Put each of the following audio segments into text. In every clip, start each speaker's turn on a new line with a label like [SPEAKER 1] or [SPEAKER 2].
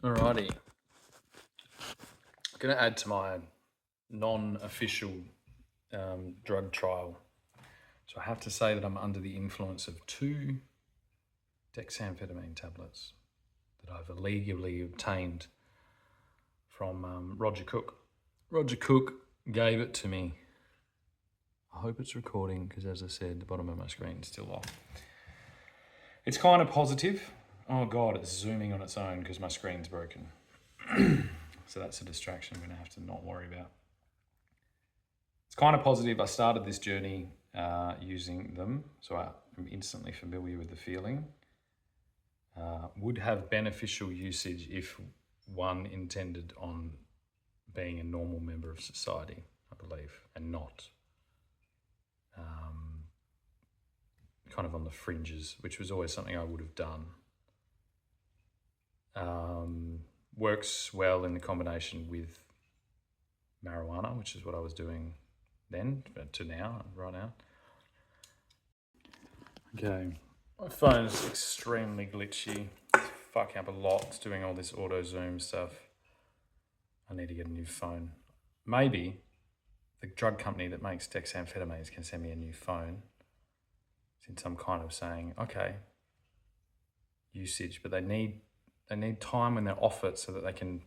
[SPEAKER 1] Alrighty, I'm going to add to my non-official drug trial. So I have to say that I'm under the influence of 2 dexamphetamine tablets that I've illegally obtained from Roger Cook. Roger Cook gave it to me. I hope it's recording because, as I said, the bottom of my screen is still off. It's kind of positive. Oh God, it's zooming on its own because my screen's broken. So that's a distraction I'm going to have to not worry about. It's kind of positive. I started this journey using them, so I'm instantly familiar with the feeling. Would have beneficial usage if one intended on being a normal member of society, I believe, and not kind of on the fringes, which was always something I would have done. Works well in the combination with marijuana, which is what I was doing then to now, right now. Okay, my phone is extremely glitchy. It's fucking up a lot. It's doing all this auto zoom stuff. I need to get a new phone. Maybe the drug company that makes dexamphetamines can send me a new phone, since I'm kind of saying, okay, usage, but they need time when they're off it so that they can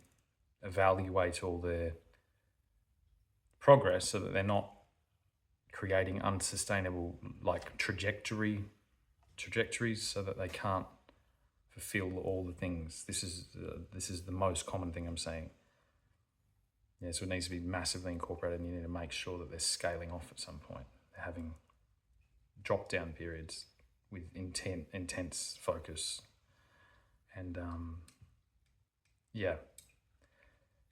[SPEAKER 1] evaluate all their progress, so that they're not creating unsustainable trajectories, so that they can't fulfill all the things. This is the most common thing I'm saying. Yeah, so it needs to be massively incorporated, and you need to make sure that they're scaling off at some point. They're having drop-down periods with intense focus. And yeah,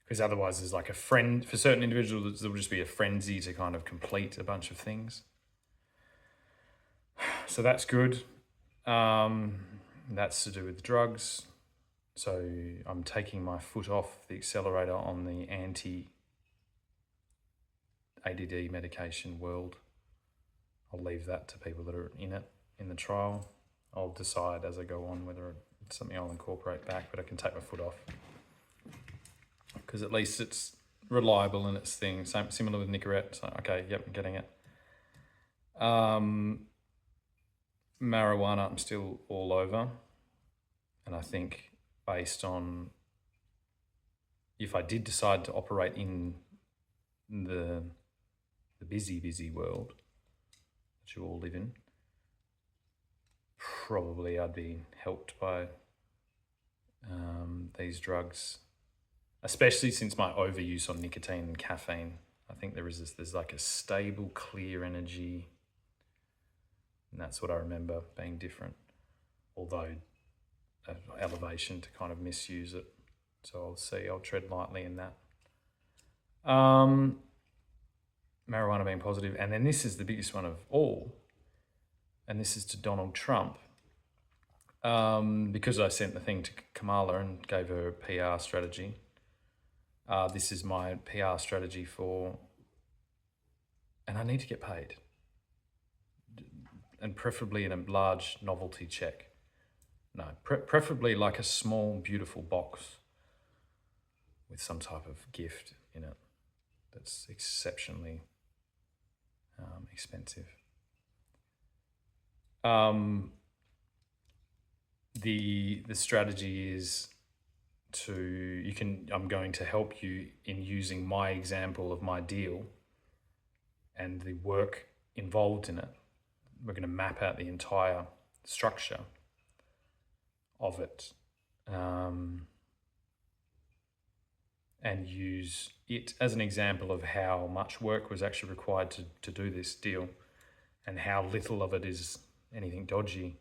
[SPEAKER 1] because otherwise there's like for certain individuals, there will just be a frenzy to kind of complete a bunch of things. So that's good. That's to do with drugs. So I'm taking my foot off the accelerator on the anti-ADD medication world. I'll leave that to people that are in it, in the trial. I'll decide as I go on whether it's something I'll incorporate back, but I can take my foot off because at least it's reliable in its thing. Similar with Nicorette. So, okay, yep, I'm getting it. Marijuana, I'm still all over. And I think based on, if I did decide to operate in the busy world that you all live in, probably I'd be helped by these drugs, especially since my overuse on nicotine and caffeine. I think there's like a stable, clear energy, and that's what I remember being different, although elevation to kind of misuse it. So I'll tread lightly in that. Marijuana being positive, and then this is the biggest one of all, and this is to Donald Trump. Because I sent the thing to Kamala and gave her a PR strategy. This is my PR strategy and I need to get paid, and preferably in a large novelty check. No, preferably like a small, beautiful box with some type of gift in it that's exceptionally expensive. The strategy is I'm going to help you in using my example of my deal and the work involved in it. We're going to map out the entire structure of it, and use it as an example of how much work was actually required to do this deal, and how little of it is anything dodgy,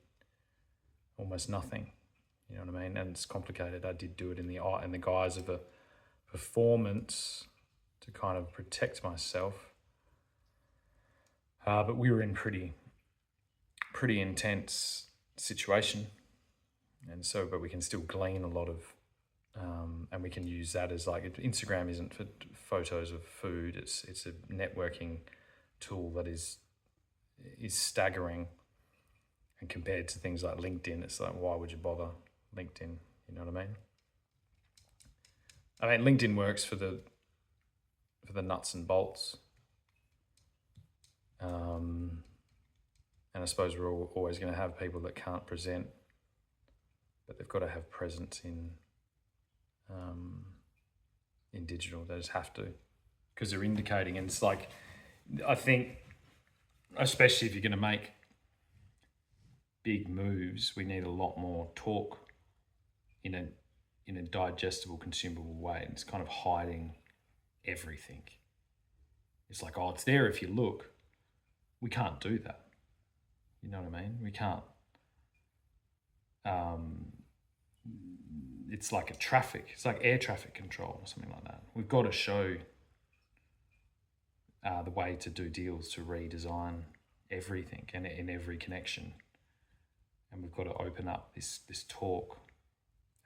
[SPEAKER 1] almost nothing. You know what I mean? And it's complicated. I did do it in the guise of a performance to kind of protect myself. But we were in pretty intense situation, and so, but we can still glean a lot of, and we can use that as like, Instagram isn't for photos of food. It's a networking tool that is staggering. And compared to things like LinkedIn, it's like, why would you bother LinkedIn? You know what I mean? I mean, LinkedIn works for the nuts and bolts. And I suppose we're always going to have people that can't present, but they've got to have presence in digital. They just have to, because they're indicating. And it's like, I think, especially if you're going to make big moves, we need a lot more talk in a digestible, consumable way. And it's kind of hiding everything. It's like, oh, it's there if you look. We can't do that. You know what I mean? We can't. It's like it's like air traffic control or something like that. We've got to show the way to do deals, to redesign everything and in every connection. And we've got to open up this talk,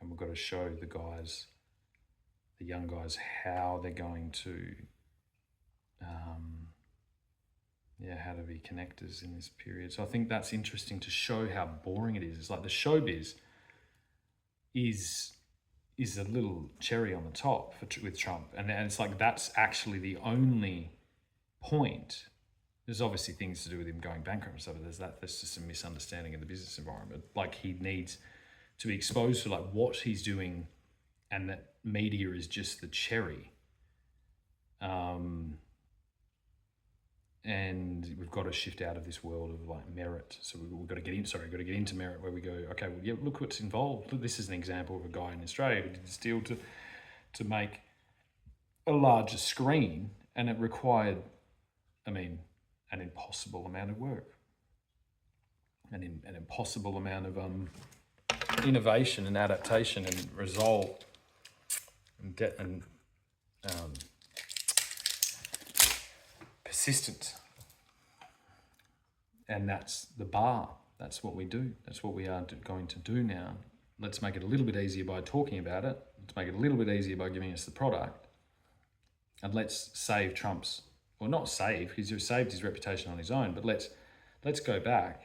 [SPEAKER 1] and we've got to show the young guys, how they're going to, how to be connectors in this period. So I think that's interesting, to show how boring it is. It's like the showbiz is a little cherry on the top with Trump, and it's like that's actually the only point. There's obviously things to do with him going bankrupt and stuff, but that's just a misunderstanding in the business environment. Like, he needs to be exposed to like what he's doing, and that media is just the cherry. And we've got to shift out of this world of like merit. So we've got to get into merit, where we go, okay, well, yeah, look what's involved. Look, this is an example of a guy in Australia who did this deal to make a larger screen, and it required, an impossible amount of work, an impossible amount of innovation and adaptation and resolve and persistence. And that's the bar. That's what we do. That's what we are going to do now. Let's make it a little bit easier by talking about it. Let's make it a little bit easier by giving us the product. And let's save Trump's, or not save, because he's saved his reputation on his own, but let's go back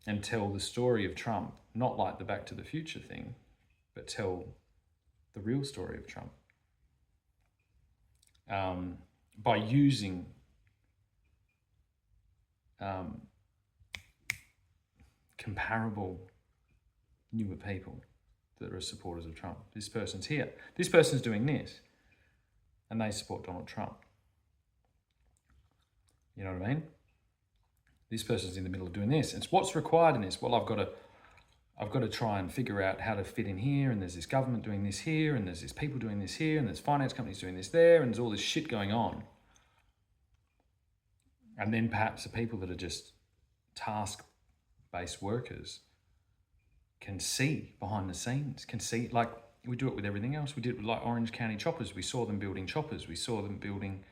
[SPEAKER 1] and tell the story of Trump, not like the Back to the Future thing, but tell the real story of Trump. By using comparable newer people that are supporters of Trump. This person's here. This person's doing this, and they support Donald Trump. You know what I mean? This person's in the middle of doing this. It's what's required in this. Well, I've got to try and figure out how to fit in here, and there's this government doing this here, and there's this people doing this here, and there's finance companies doing this there, and there's all this shit going on. And then perhaps the people that are just task-based workers can see behind the scenes, can see, like we do it with everything else. We did it with like Orange County choppers. We saw them building choppers. We saw them building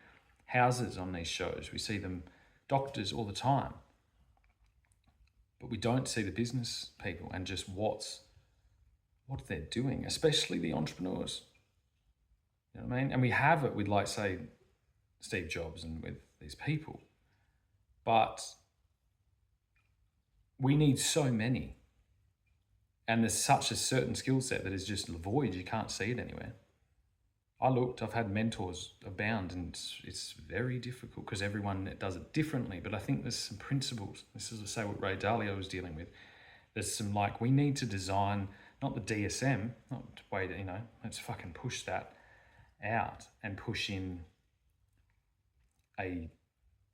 [SPEAKER 1] houses on these shows. We see them doctors all the time. But we don't see the business people and just what they're doing, especially the entrepreneurs. You know what I mean? And we have it with, like, say, Steve Jobs and with these people. But we need so many. And there's such a certain skill set that is just void. You can't see it anywhere. I've had mentors abound, and it's very difficult because everyone does it differently. But I think there's some principles. This is, say, what Ray Dalio was dealing with. There's some, like, we need to design, not the DSM, not wait, let's fucking push that out and push in a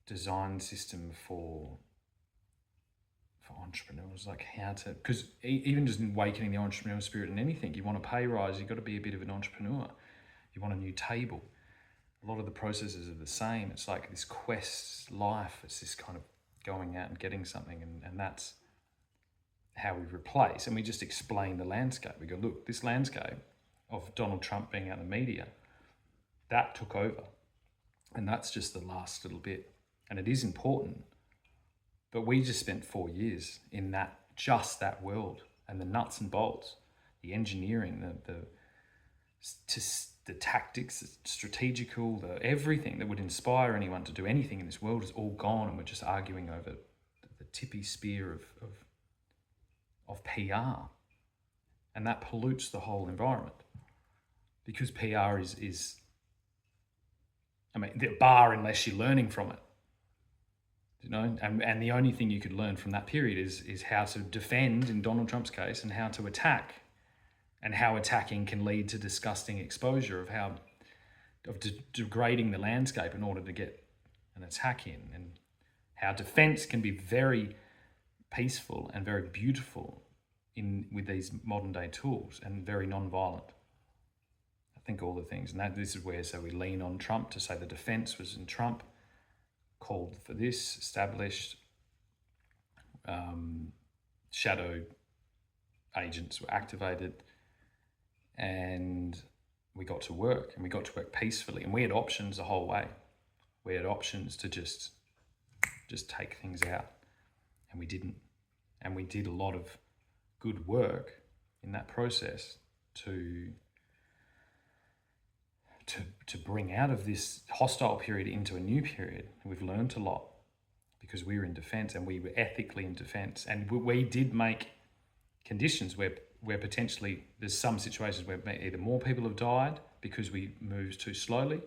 [SPEAKER 1] design system for entrepreneurs, like how to, because even just in awakening the entrepreneurial spirit in anything, you want a pay rise, you've got to be a bit of an entrepreneur. You want a new table. A lot of the processes are the same. It's like this quest life. It's this kind of going out and getting something, and that's how we replace. And we just explain the landscape. We go, look, this landscape of Donald Trump being out in the media, that took over. And that's just the last little bit. And it is important. But we just spent 4 years in that world, and the nuts and bolts, the engineering, the tactics, the strategical, everything that would inspire anyone to do anything in this world is all gone, and we're just arguing over the tippy spear of PR, and that pollutes the whole environment. because PR is I mean, the bar unless you're learning from it. You know, and the only thing you could learn from that period is how to defend in Donald Trump's case and how to attack, and how attacking can lead to disgusting exposure of degrading the landscape in order to get an attack in, and how defense can be very peaceful and very beautiful with these modern day tools, and very non-violent. I think all the things, and this is where we lean on Trump to say the defense was in Trump, called for this, established, shadow agents were activated, and we got to work, and we got to work peacefully, and we had options the whole way. We had options to just take things out, and we didn't. And we did a lot of good work in that process to bring out of this hostile period into a new period. We've learned a lot because we were in defense, and we were ethically in defense, and we did make conditions where potentially there's some situations where either more people have died because we moved too slowly,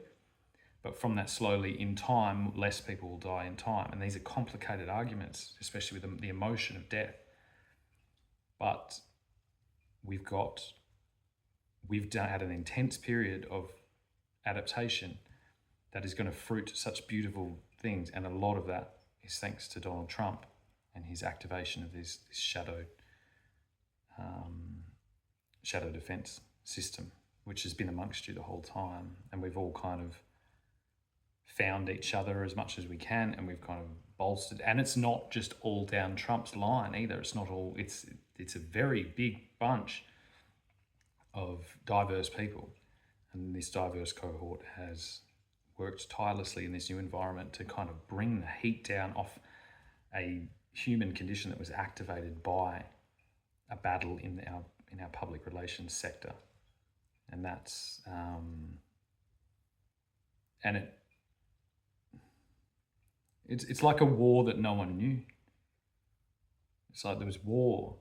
[SPEAKER 1] but from that slowly in time, less people will die in time. And these are complicated arguments, especially with the emotion of death. But we've had an intense period of adaptation that is going to fruit such beautiful things, and a lot of that is thanks to Donald Trump and his activation of this shadow defense system, which has been amongst you the whole time. And we've all kind of found each other as much as we can, and we've kind of bolstered. And it's not just all down Trump's line either. It's not all. It's a very big bunch of diverse people, and this diverse cohort has worked tirelessly in this new environment to kind of bring the heat down off a human condition that was activated by a battle in our public relations sector. And that's and it's like a war that no one knew. It's like there was war,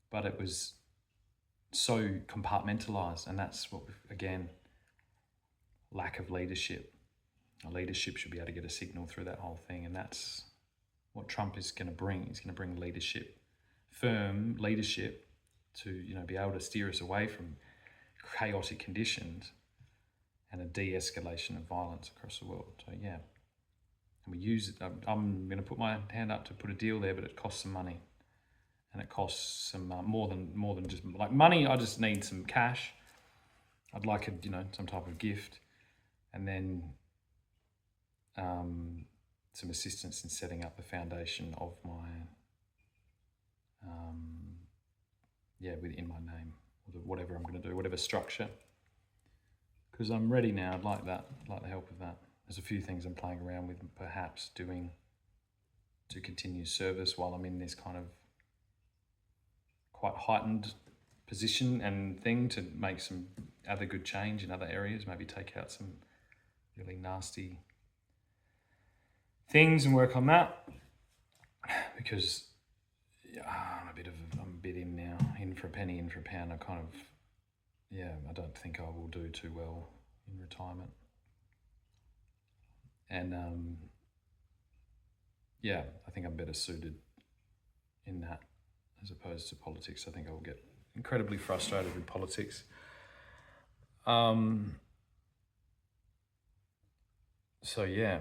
[SPEAKER 1] but it was so compartmentalized, and that's what, again, lack of leadership. Leadership should be able to get a signal through that whole thing, and that's what Trump is going to bring. He's going to bring leadership, firm leadership, to be able to steer us away from chaotic conditions and a de-escalation of violence across the world. So yeah, and we use it. I'm going to put my hand up to put a deal there, but it costs some money, and it costs some more than just like money. I just need some cash. I'd like some type of gift, and then some assistance in setting up the foundation of my within my name, or whatever I'm going to do, whatever structure. Because I'm ready now. I'd like that. I'd like the help of that. There's a few things I'm playing around with, perhaps doing to continue service while I'm in this kind of quite heightened position and thing, to make some other good change in other areas, maybe take out some really nasty things and work on that, because I'm a bit in now, in for a penny, in for a pound. I don't think I will do too well in retirement. And I think I'm better suited in that as opposed to politics. I think I will get incredibly frustrated with politics. So yeah,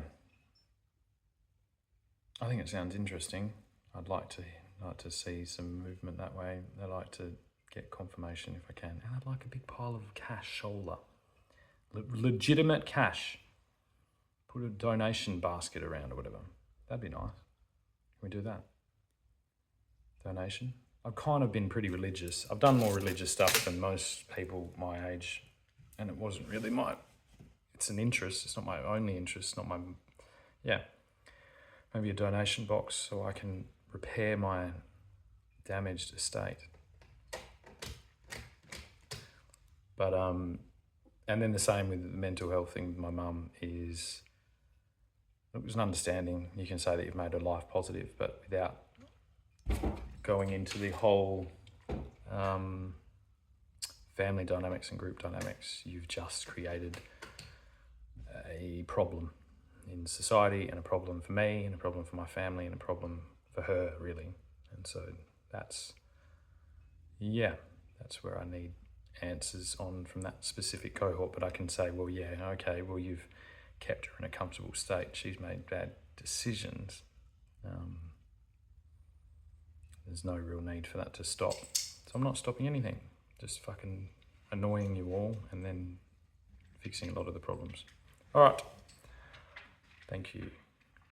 [SPEAKER 1] I think it sounds interesting. I'd like to see some movement that way. I'd like to get confirmation if I can, and I'd like a big pile of cash shoulder, legitimate cash. Put a donation basket around or whatever. That'd be nice. Can we do that? Donation. I've kind of been pretty religious. I've done more religious stuff than most people my age, and it wasn't really it's an interest. It's not my only interest. Not my, maybe a donation box so I can repair my damaged estate. But, and then the same with the mental health thing with my mum is, it was an understanding. You can say that you've made her life positive, but without going into the whole family dynamics and group dynamics, you've just created a problem in society, and a problem for me, and a problem for my family, and a problem for her, really. And so that's where I need answers on from that specific cohort. But I can say, well, yeah, okay, well, you've kept her in a comfortable state. She's made bad decisions. There's no real need for that to stop. So I'm not stopping anything. Just fucking annoying you all and then fixing a lot of the problems. All right. Thank you.